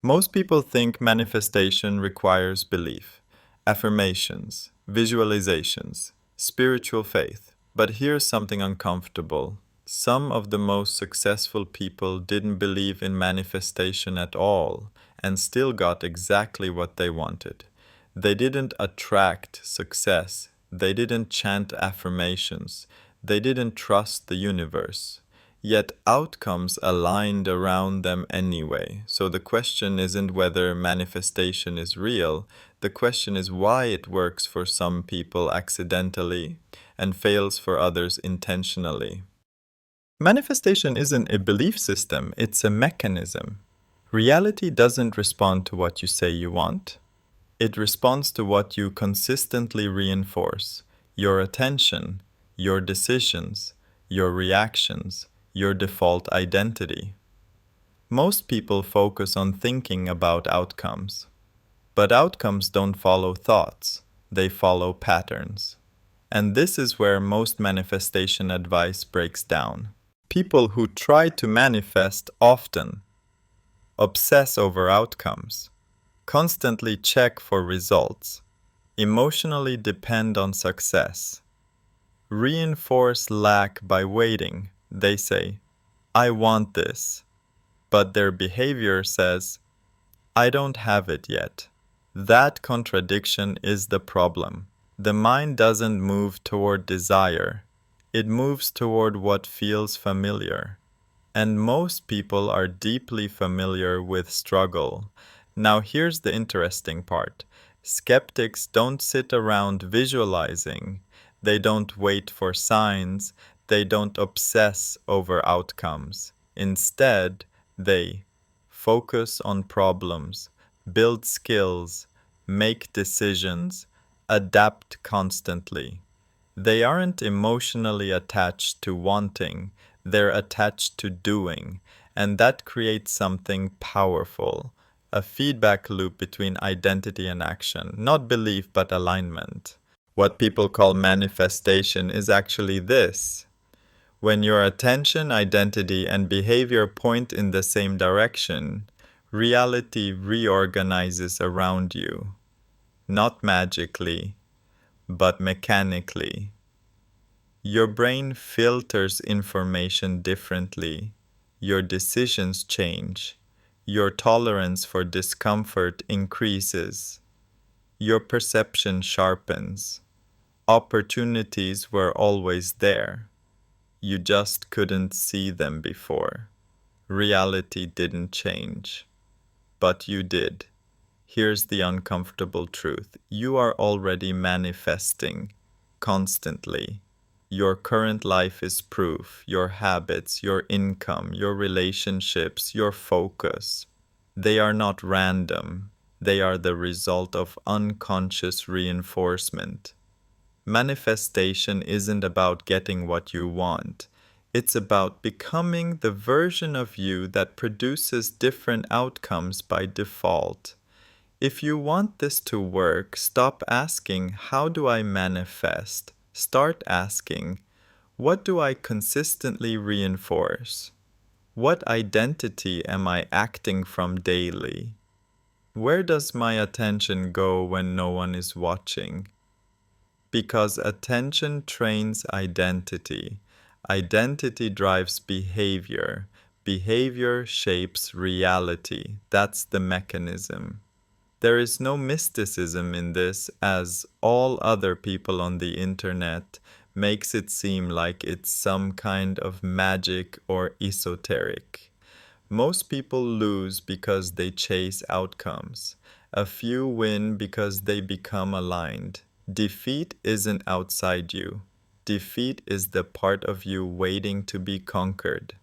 Most people think manifestation requires belief, affirmations, visualizations, spiritual faith. But here's something uncomfortable. Some of the most successful people didn't believe in manifestation at all and still got exactly what they wanted. They didn't attract success. They didn't chant affirmations. They didn't trust the universe. Yet outcomes aligned around them anyway. So the question isn't whether manifestation is real. The question is why it works for some people accidentally and fails for others intentionally. Manifestation isn't a belief system, it's a mechanism. Reality doesn't respond to what you say you want. It responds to what you consistently reinforce: your attention, your decisions, your reactions, your default identity. Most people focus on thinking about outcomes, but outcomes don't follow thoughts, they follow patterns. And this is where most manifestation advice breaks down. People who try to manifest often obsess over outcomes, constantly check for results, emotionally depend on success, reinforce lack by waiting. They say, I want this, but their behavior says, I don't have it yet. That contradiction is the problem. The mind doesn't move toward desire. It moves toward what feels familiar. And most people are deeply familiar with struggle. Now here's the interesting part. Skeptics don't sit around visualizing. They don't wait for signs. They don't obsess over outcomes. Instead, they focus on problems, build skills, make decisions, adapt constantly. They aren't emotionally attached to wanting, they're attached to doing, and that creates something powerful, a feedback loop between identity and action, not belief but alignment. What people call manifestation is actually this. When your attention, identity, and behavior point in the same direction, reality reorganizes around you, not magically, but mechanically. Your brain filters information differently. Your decisions change. Your tolerance for discomfort increases. Your perception sharpens. Opportunities were always there. You just couldn't see them before. Reality didn't change. But you did. Here's the uncomfortable truth. You are already manifesting constantly. Your current life is proof. Your habits, your income, your relationships, your focus. They are not random. They are the result of unconscious reinforcement. Manifestation isn't about getting what you want. It's about becoming the version of you that produces different outcomes by default. If you want this to work, stop asking, how do I manifest? Start asking, what do I consistently reinforce? What identity am I acting from daily? Where does my attention go when no one is watching? Because attention trains identity. Identity drives behavior. Behavior shapes reality. That's the mechanism. There is no mysticism in this, as all other people on the internet makes it seem like it's some kind of magic or esoteric. Most people lose because they chase outcomes. A few win because they become aligned. Defeat isn't outside you. Defeat is the part of you waiting to be conquered.